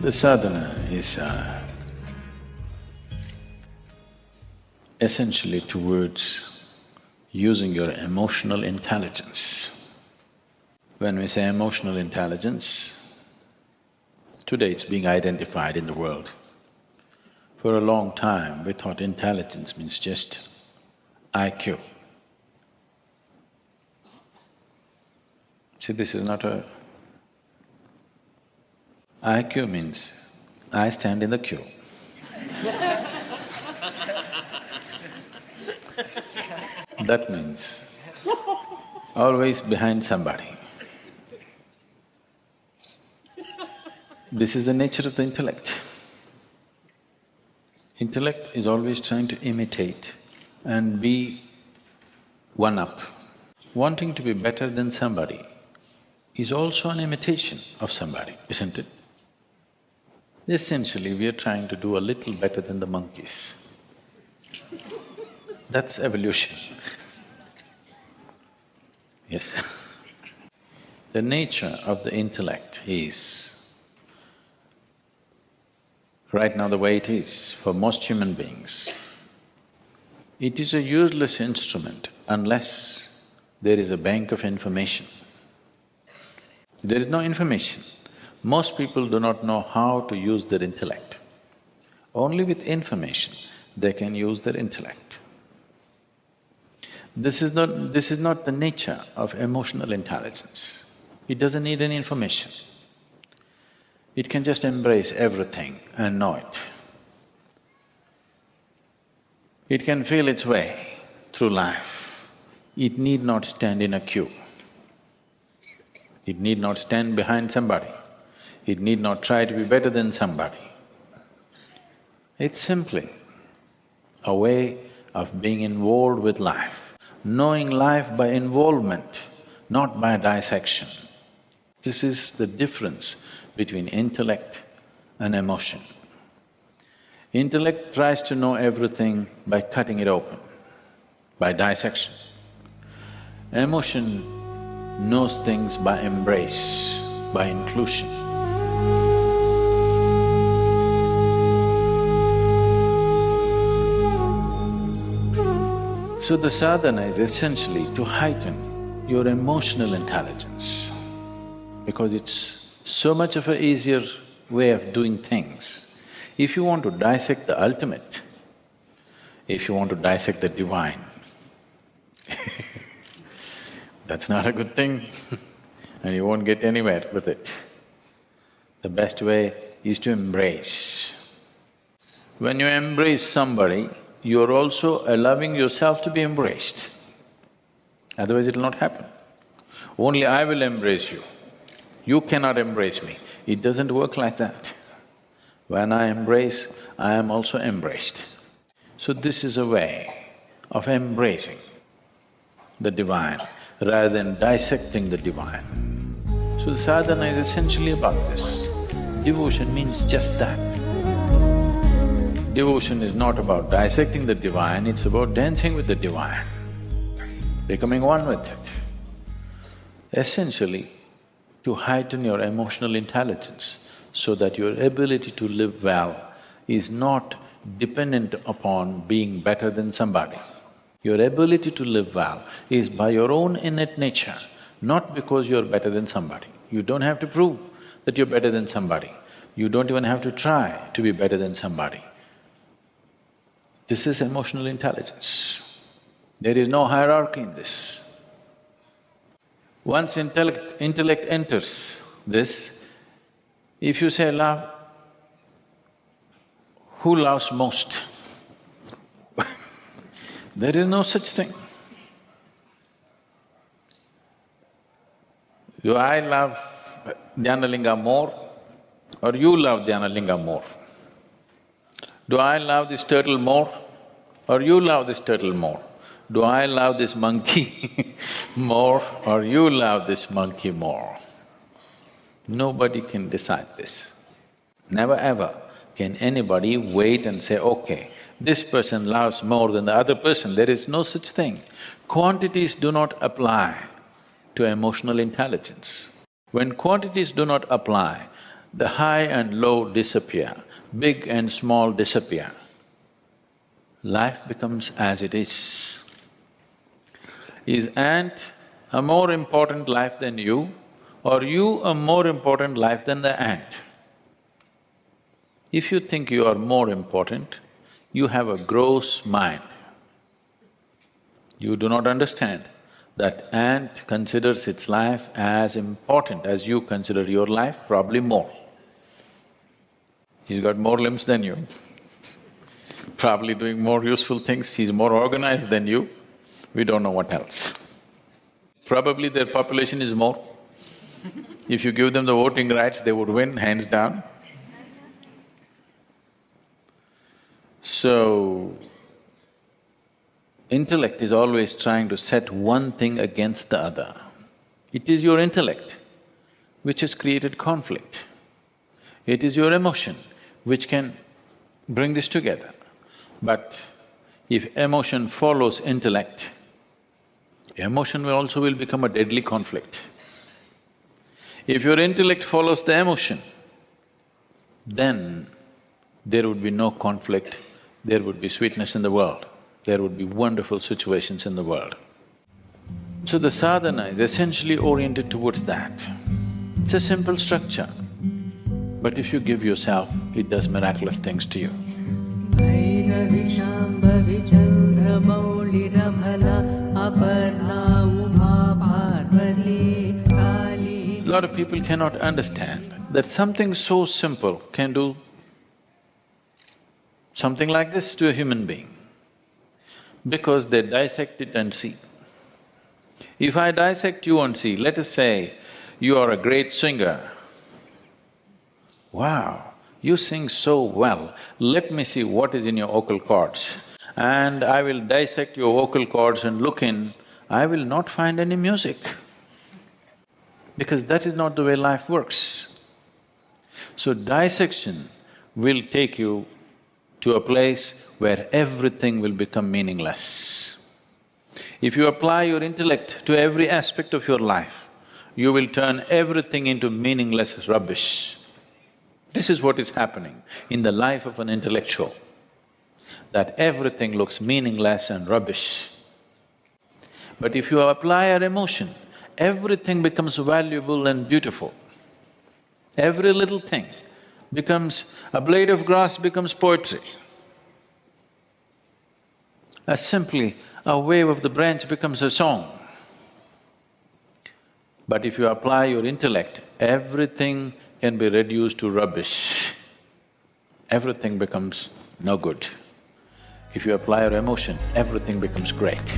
The sadhana is essentially towards using your emotional intelligence. When we say emotional intelligence, today it's being identified in the world. For a long time, we thought intelligence means just IQ. See, this is not a… IQ means I stand in the queue. That means always behind somebody. This is the nature of the intellect. Intellect is always trying to imitate and be one-up. Wanting to be better than somebody is also an imitation of somebody, isn't it? Essentially, we are trying to do a little better than the monkeys. That's evolution. Yes. The nature of the intellect is, right now the way it is for most human beings, it is a useless instrument unless there is a bank of information. There is no information. Most people do not know how to use their intellect. Only with information they can use their intellect. This is not the nature of emotional intelligence. It doesn't need any information. It can just embrace everything and know it. It can feel its way through life. It need not stand in a queue. It need not stand behind somebody. It need not try to be better than somebody. It's simply a way of being involved with life, knowing life by involvement, not by dissection. This is the difference between intellect and emotion. Intellect tries to know everything by cutting it open, by dissection. Emotion knows things by embrace, by inclusion. So the sadhana is essentially to heighten your emotional intelligence, because it's so much of an easier way of doing things. If you want to dissect the ultimate, if you want to dissect the divine, that's not a good thing and you won't get anywhere with it. The best way is to embrace. When you embrace somebody, you're also allowing yourself to be embraced. Otherwise it'll not happen. Only I will embrace you. You cannot embrace me. It doesn't work like that. When I embrace, I am also embraced. So this is a way of embracing the divine rather than dissecting the divine. So the sadhana is essentially about this. Devotion means just that. Devotion is not about dissecting the divine, it's about dancing with the divine, becoming one with it. Essentially, to heighten your emotional intelligence so that your ability to live well is not dependent upon being better than somebody. Your ability to live well is by your own innate nature, not because you're better than somebody. You don't have to prove that you're better than somebody. You don't even have to try to be better than somebody. This is emotional intelligence. There is no hierarchy in this. Once intellect enters this, if you say love, who loves most? There is no such thing. Do I love Dhyanalinga more or you love Dhyanalinga more? Do I love this turtle more or you love this turtle more? Do I love this monkey more or you love this monkey more? Nobody can decide this. Never ever can anybody wait and say, okay, this person loves more than the other person. There is no such thing. Quantities do not apply to emotional intelligence. When quantities do not apply, the high and low disappear, big and small disappear. Life becomes as it is. Is ant a more important life than you, or you a more important life than the ant? If you think you are more important, you have a gross mind. You do not understand that ant considers its life as important as you consider your life, probably more. He's got more limbs than you, probably doing more useful things, he's more organized than you, we don't know what else. Probably their population is more. If you give them the voting rights, they would win, hands down. So, intellect is always trying to set one thing against the other. It is your intellect which has created conflict. It is your emotion which can bring this together. But if emotion follows intellect, emotion will also become a deadly conflict. If your intellect follows the emotion, then there would be no conflict, there would be sweetness in the world, there would be wonderful situations in the world. So the sadhana is essentially oriented towards that. It's a simple structure, but if you give yourself, it does miraculous things to you. A lot of people cannot understand that something so simple can do something like this to a human being, because they dissect it and see. If I dissect you and see, let us say you are a great singer. Wow, you sing so well, let me see what is in your vocal cords. And I will dissect your vocal cords and look in, I will not find any music. Because that is not the way life works. So dissection will take you to a place where everything will become meaningless. If you apply your intellect to every aspect of your life, you will turn everything into meaningless rubbish. This is what is happening in the life of an intellectual, that everything looks meaningless and rubbish. But if you apply our emotion, everything becomes valuable and beautiful. Every little thing becomes… a blade of grass becomes poetry. Simply a wave of the branch becomes a song. But if you apply your intellect, everything can be reduced to rubbish. Everything becomes no good. If you apply your emotion, everything becomes great.